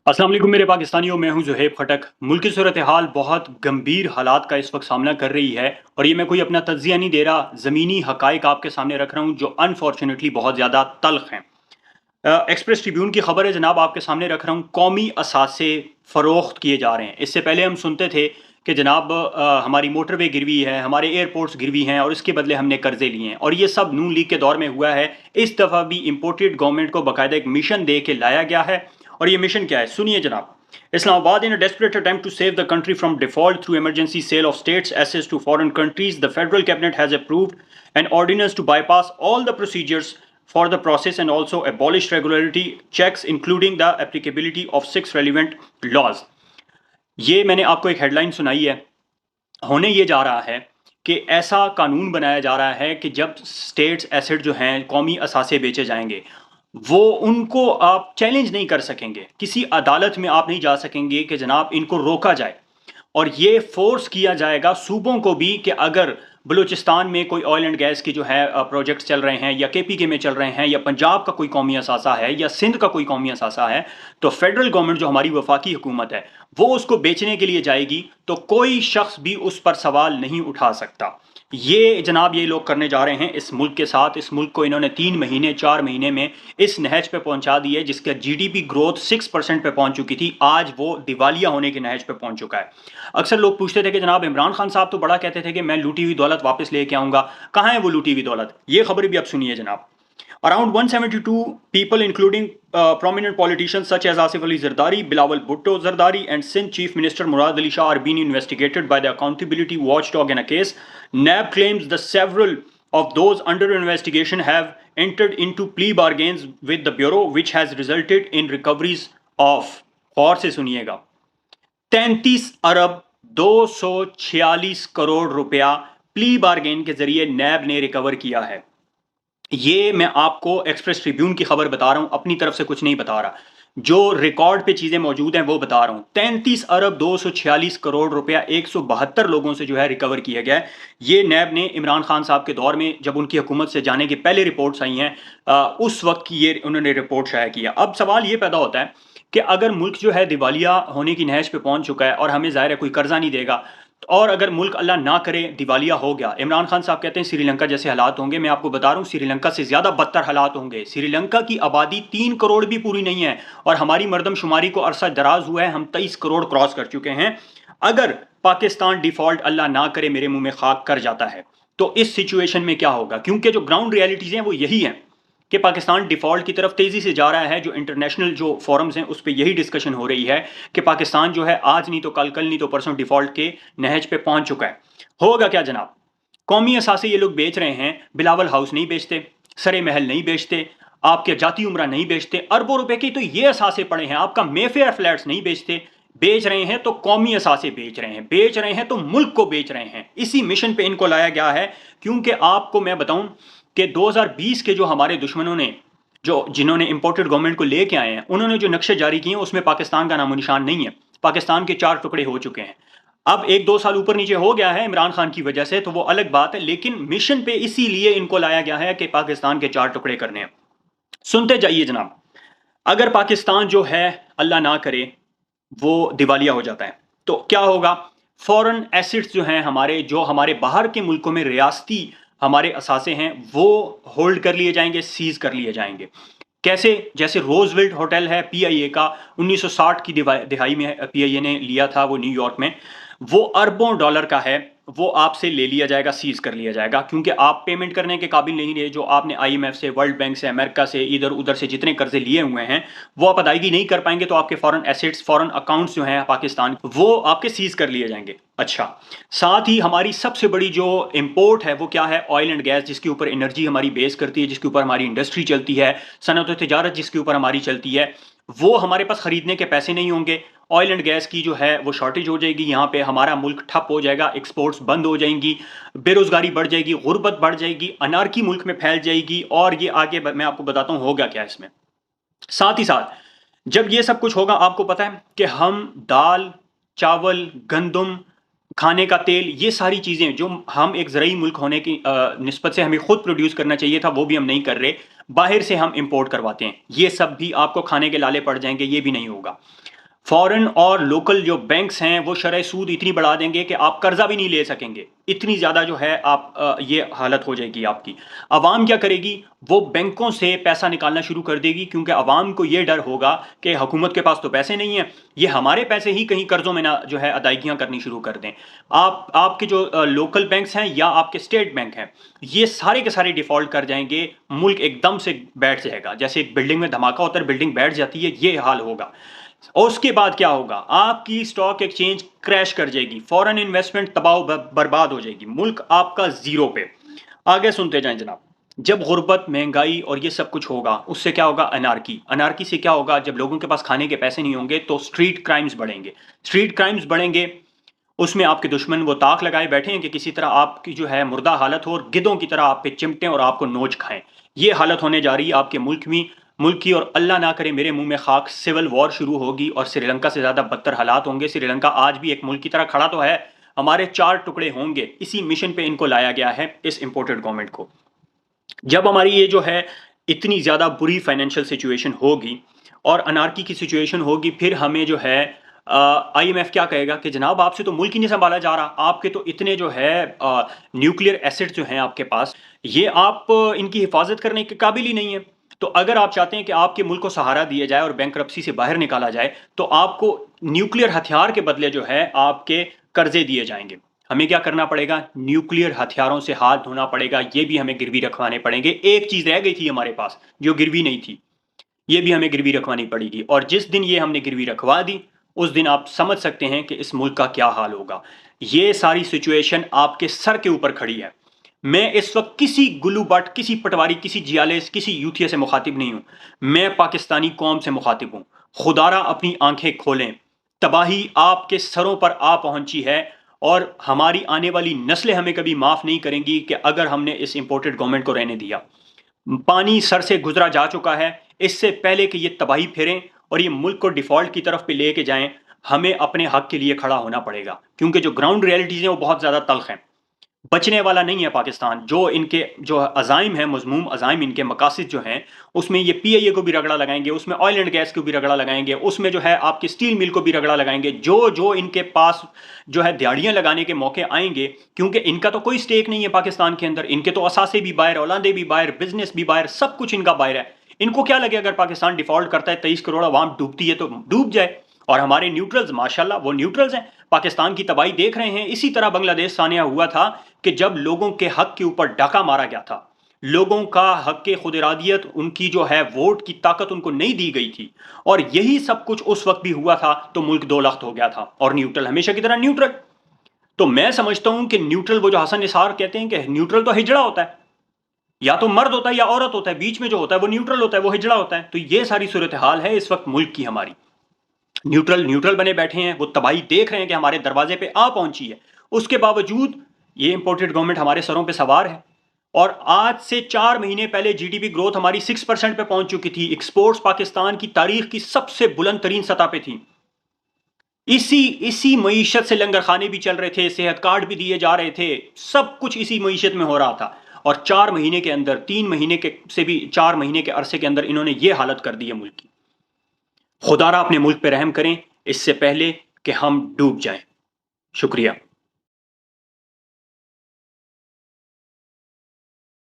अस्सलाम वालेकुम मेरे पाकिस्तानियों, मैं हूं ज़ुहैब खटक। मुल्क की सूरत हाल बहुत गंभीर हालात का इस वक्त सामना कर रही है और ये मैं कोई अपना तज्जिया नहीं दे रहा, ज़मीनी हकाइक आपके सामने रख रहा हूं जो अनफॉर्चुनेटली बहुत ज़्यादा तल्ख हैं। एक्सप्रेस ट्रिब्यून की खबर है जनाब, आपके सामने रख रहा हूँ। कौमी असासे फ़रोख्त किए जा रहे हैं। इससे पहले हम सुनते थे कि जनाब हमारी मोटरवे गिरवी है, हमारे एयरपोर्ट्स गिरवी हैं और इसके बदले हमने कर्जे लिए हैं और ये सब नून लीग के दौर में हुआ है। इस दफ़ा भी इम्पोर्टेड गवर्नमेंट को बाकायदा एक मिशन दे के लाया गया है और ये मिशन क्या है सुनिए जनाब। Islamabad, in a desperate attempt to save the country from default through emergency sale of states' assets to foreign countries, the federal cabinet has approved an ordinance to bypass all the procedures for the process and also abolish regularity checks, including the applicability of 6 relevant laws. ये मैंने आपको एक headline सुनाई है। होने ये जा रहा है कि ऐसा कानून बनाया जा रहा है कि जब स्टेट्स एसेट जो हैं कौमी असासे बेचे जाएंगे, वो उनको आप चैलेंज नहीं कर सकेंगे। किसी अदालत में आप नहीं जा सकेंगे कि जनाब इनको रोका जाए और ये फोर्स किया जाएगा सूबों को भी कि अगर बलूचिस्तान में कोई ऑयल एंड गैस की जो है प्रोजेक्ट्स चल रहे हैं या केपीके में चल रहे हैं या पंजाब का कोई कौमी असासा है या सिंध का कोई कौमी असासा है, तो फेडरल गवर्नमेंट जो हमारी वफाकी हुकूमत है वो उसको बेचने के लिए जाएगी तो कोई शख्स भी उस पर सवाल नहीं उठा सकता। ये जनाब ये लोग करने जा रहे हैं इस मुल्क के साथ। इस मुल्क को इन्होंने 3 महीने 4 महीने में इस नहज पे पहुंचा दी है जिसका जीडीपी ग्रोथ 6% पे पहुंच चुकी थी, आज वो दिवालिया होने के नहज पे पहुंच चुका है। अक्सर लोग पूछते थे कि जनाब इमरान खान साहब तो बड़ा कहते थे कि मैं लूटी हुई दौलत वापस लेके आऊंगा, कहाँ है वो लूटी हुई दौलत? ये खबर भी अब सुनिए जनाब। Around 172 people, including prominent politicians such as Asif Ali Zardari, Bilawal Bhutto Zardari, and Sindh Chief Minister Murad Ali Shah, are being investigated by the Accountability Watchdog in a case. NAB claims the several of those under investigation have entered into plea bargains with the Bureau, which has resulted in recoveries of, और से सुनिएगा, 33 अरब 246 करोड़ रुपया plea bargain के जरिए नैब ने recover किया है। ये मैं आपको एक्सप्रेस ट्रिब्यून की खबर बता रहा हूं, अपनी तरफ से कुछ नहीं बता रहा। जो रिकॉर्ड पे चीजें मौजूद हैं वो बता रहा हूं। 33 अरब 246 करोड़ रुपया 172 लोगों से जो है रिकवर किया गया है। ये नैब ने इमरान खान साहब के दौर में जब उनकी हुकूमत से जाने की पहले रिपोर्ट्स आई हैं, उस वक्त की ये उन्होंने रिपोर्ट शाया किया। अब सवाल ये पैदा होता है कि अगर मुल्क जो है दिवालिया होने की नहज पे पहुंच चुका है और हमें ज़ाहिर है कोई कर्जा नहीं देगा, और अगर मुल्क अल्लाह ना करे दिवालिया हो गया, इमरान खान साहब कहते हैं श्रीलंका जैसे हालात होंगे। मैं आपको बता रहा हूँ श्रीलंका से ज़्यादा बदतर हालात होंगे। श्रीलंका की आबादी 3 करोड़ भी पूरी नहीं है और हमारी मरदमशुमारी को अरसा दराज हुआ है, हम 23 करोड़ क्रॉस कर चुके हैं। अगर पाकिस्तान डिफॉल्ट अल्लाह ना करे मेरे मुंह में खाक कर जाता है तो इस सिचुएशन में क्या होगा? क्योंकि जो ग्राउंड रियलिटीज़ हैं वो यही हैं कि पाकिस्तान डिफ़ॉल्ट की तरफ तेज़ी से जा रहा है। जो इंटरनेशनल जो फोरम्स हैं उस पर यही डिस्कशन हो रही है कि पाकिस्तान जो है आज नहीं तो कल, कल नहीं तो परसों डिफ़ॉल्ट के नहज पे पहुंच चुका है। होगा क्या जनाब? कौमी असासे ये लोग बेच रहे हैं। बिलावल हाउस नहीं बेचते, सरे महल नहीं बेचते, आपके जाती उमरा नहीं बेचते, अरबों रुपए के तो ये असासे पड़े हैं। आपका मेफेयर फ्लैट्स नहीं बेचते। बेच रहे हैं तो कौमी असासे बेच रहे हैं, बेच रहे हैं तो मुल्क को बेच रहे हैं। इसी मिशन पे इनको लाया गया है। क्योंकि आपको मैं बताऊं कि 2020 के जो हमारे दुश्मनों ने जिन्होंने इंपोर्टेड गवर्नमेंट को लेके आए हैं, उन्होंने जो नक्शे जारी किए हैं उसमें पाकिस्तान का नामो निशान नहीं है। पाकिस्तान के 4 टुकड़े हो चुके हैं। अब 1-2 साल ऊपर नीचे हो गया है इमरान खान की वजह से, तो वो अलग बात है, लेकिन मिशन पे इसीलिए इनको लाया गया है कि पाकिस्तान के 4 टुकड़े करने हैं। सुनते जाइए जनाब। अगर पाकिस्तान जो है अल्लाह ना करे वो दिवालिया हो जाता है तो क्या होगा? फॉरेन एसेट्स जो हैं हमारे, जो हमारे बाहर के मुल्कों में रियासती हमारे असासे हैं, वो होल्ड कर लिए जाएंगे, सीज कर लिए जाएंगे। कैसे? जैसे रोजवेल्ट होटल है पीआईए का, 1960 की दिहाई में पीआईए ने लिया था वो न्यूयॉर्क में। वो अरबों डॉलर का है, वो आपसे ले लिया जाएगा, सीज कर लिया जाएगा, क्योंकि आप पेमेंट करने के काबिल नहीं रहे। जो आपने आईएमएफ से, वर्ल्ड बैंक से, अमेरिका से, इधर उधर से जितने कर्जे लिए हुए हैं वो आप अदायगी नहीं कर पाएंगे, तो आपके फॉरेन एसेट्स, फॉरेन अकाउंट्स जो हैं पाकिस्तान, वो आपके सीज कर लिए जाएंगे। अच्छा, साथ ही हमारी सबसे बड़ी जो इंपोर्ट है वो क्या है? ऑयल एंड गैस, जिसके ऊपर एनर्जी हमारी बेस करती है, जिसके ऊपर हमारी इंडस्ट्री चलती है, सनत और तिजारत जिसके ऊपर हमारी चलती है, वो हमारे पास खरीदने के पैसे नहीं होंगे। ऑयल एंड गैस की जो है वो शॉर्टेज हो जाएगी, यहाँ पे हमारा मुल्क ठप हो जाएगा, एक्सपोर्ट्स बंद हो जाएंगी, बेरोजगारी बढ़ जाएगी, गुर्बत बढ़ जाएगी, अनारकी मुल्क में फैल जाएगी, और ये आगे मैं आपको बताता हूँ होगा क्या इसमें। साथ ही साथ जब ये सब कुछ होगा, आपको पता है कि हम दाल, चावल, गंदम, खाने का तेल, ये सारी चीज़ें जो हम एक ज़रूरी मुल्क होने की निस्बत से हमें खुद प्रोड्यूस करना चाहिए था, वो भी हम नहीं कर रहे, बाहर से हम इंपोर्ट करवाते हैं। ये सब भी आपको खाने के लाले पड़ जाएंगे, ये भी नहीं होगा। फॉरेन और लोकल जो बैंक्स हैं वो शरह सूद इतनी बढ़ा देंगे कि आप कर्जा भी नहीं ले सकेंगे। इतनी ज़्यादा जो है आप ये हालत हो जाएगी आपकी। अवाम क्या करेगी? वो बैंकों से पैसा निकालना शुरू कर देगी, क्योंकि अवाम को ये डर होगा कि हुकूमत के पास तो पैसे नहीं हैं, ये हमारे पैसे ही कहीं कर्ज़ों में ना जो है अदायगियाँ करनी शुरू कर दें। आपके जो लोकल बैंक्स हैं या आपके स्टेट बैंक हैं, ये सारे के सारे डिफ़ॉल्ट कर जाएँगे, मुल्क एकदम से बैठ जाएगा। जैसे एक बिल्डिंग में धमाका होता है, बिल्डिंग बैठ जाती है, ये हाल होगा। और उसके बाद क्या होगा? आपकी स्टॉक एक्सचेंज क्रैश कर जाएगी, फॉरेन इन्वेस्टमेंट तबाह बर्बाद हो जाएगी, मुल्क आपका ज़ीरो पे। आगे सुनते जाएँ जनाब। जब गुर्बत, महंगाई और ये सब कुछ होगा, उससे क्या होगा? अनार्की। अनार्की से क्या होगा? जब लोगों के पास खाने के पैसे नहीं होंगे तो स्ट्रीट क्राइम्स बढ़ेंगे। स्ट्रीट क्राइम्स बढ़ेंगे, उसमें आपके दुश्मन वो ताक लगाए बैठे हैं कि किसी तरह आपकी जो है मुर्दा हालत हो और गिद्धों की तरह आप पे चिमटें और आपको नोच खाएं। ये हालत होने जा रही है आपके मुल्क में, मुल्क की। और अल्लाह ना करे मेरे मुंह में खाक, सिविल वॉर शुरू होगी और श्रीलंका से ज़्यादा बदतर हालात होंगे। श्रीलंका आज भी एक मुल्क की तरह खड़ा तो है, हमारे 4 टुकड़े होंगे। इसी मिशन पे इनको लाया गया है, इस इंपोर्टेड गवर्नमेंट को। जब हमारी ये जो है इतनी ज़्यादा बुरी फाइनेंशियल सिचुएशन होगी और अनार्की की सिचुएशन होगी, फिर हमें जो है आईएमएफ क्या कहेगा कि जनाब आपसे तो मुल्क ही नहीं संभाला जा रहा, आपके तो इतने जो है न्यूक्लियर एसेट्स जो हैं आपके पास, ये आप इनकी हिफाजत करने के काबिल ही नहीं है। तो अगर आप चाहते हैं कि आपके मुल्क को सहारा दिया जाए और बैंकरप्सी से बाहर निकाला जाए, तो आपको न्यूक्लियर हथियार के बदले जो है आपके कर्जे दिए जाएंगे। हमें क्या करना पड़ेगा? न्यूक्लियर हथियारों से हाथ धोना पड़ेगा, ये भी हमें गिरवी रखवाने पड़ेंगे। एक चीज रह गई थी हमारे पास जो गिरवी नहीं थी, ये भी हमें गिरवी रखवानी पड़ेगी। और जिस दिन ये हमने गिरवी रखवा दी, उस दिन आप समझ सकते हैं कि इस मुल्क का क्या हाल होगा। ये सारी सिचुएशन आपके सर के ऊपर खड़ी है। मैं इस वक्त किसी गुल्लू बट, किसी पटवारी, किसी जियालेस, किसी यूथिया से मुखातिब नहीं हूं। मैं पाकिस्तानी कौम से मुखातिब हूं। खुदारा अपनी आंखें खोलें, तबाही आपके सरों पर आ पहुंची है और हमारी आने वाली नस्लें हमें कभी माफ नहीं करेंगी कि अगर हमने इस इंपोर्टेड गवर्नमेंट को रहने दिया। पानी सर से गुजरा जा चुका है। इससे पहले कि ये तबाही फेरें और ये मुल्क को डिफॉल्ट की तरफ पे लेके जाएं, हमें अपने हक के लिए खड़ा होना पड़ेगा, क्योंकि जो ग्राउंड रियलिटीज हैं वो बहुत ज़्यादा तल्ख हैं। बचने वाला नहीं है पाकिस्तान। जो इनके जो अज़ाइम हैं, मज़मूम अज़ाइम, इनके मकासद जो हैं, उसमें ये पीआईए को भी रगड़ा लगाएंगे, उसमें ऑयल एंड गैस को भी रगड़ा लगाएंगे, उसमें जो है आपके स्टील मिल को भी रगड़ा लगाएंगे। जो जो इनके पास जो है दिहाड़ियाँ लगाने के मौके आएंगे, क्योंकि इनका तो कोई स्टेक नहीं है पाकिस्तान के अंदर। इनके तो असासे भी बाहर, औलादे भी बाहर, बिजनेस भी बाहर, सब कुछ इनका बाहर है। इनको क्या लगे अगर पाकिस्तान डिफॉल्ट करता है, 23 करोड़ अवाम डूबती है तो डूब जाए। और हमारे न्यूट्रल्स माशाल्लाह वो न्यूट्रल्स हैं, पाकिस्तान की तबाही देख रहे हैं। इसी तरह बांग्लादेश सानिया हुआ था कि जब लोगों के हक के ऊपर डाका मारा गया था, लोगों का हक के खुद इरादियत, उनकी जो है वोट की ताकत उनको नहीं दी गई थी, और यही सब कुछ उस वक्त भी हुआ था, तो मुल्क दो लख्त हो गया था। और न्यूट्रल हमेशा की तरह न्यूट्रल। तो मैं समझता हूं कि न्यूट्रल, वो जो हसन निसार कहते हैं कि न्यूट्रल तो हिजड़ा होता है, या तो मर्द होता है या औरत होता है, बीच में जो होता है वो न्यूट्रल होता है, वो हिजड़ा होता है। तो ये सारी सूरत हाल है इस वक्त मुल्क की हमारी। न्यूट्रल न्यूट्रल बने बैठे हैं, वो तबाही देख रहे हैं कि हमारे दरवाजे पे आ पहुंची है। उसके बावजूद ये इंपोर्टेड गवर्नमेंट हमारे सरों पे सवार है। और आज से 4 महीने पहले जीडीपी ग्रोथ हमारी 6% पे पहुंच चुकी थी। एक्सपोर्ट्स पाकिस्तान की तारीख की सबसे बुलंद तरीन सतह पे थी। इसी इसी मईशत से लंगर खाने भी चल रहे थे, सेहत कार्ड भी दिए जा रहे थे, सब कुछ इसी मईशत में हो रहा था। और 4 महीने के अंदर, 3 महीने के से भी 4 महीने के अरसे के अंदर इन्होंने ये हालत कर दी है मुल्क की। खुदारा अपने मुल्क पे रहम करें इससे पहले कि हम डूब जाएं। शुक्रिया।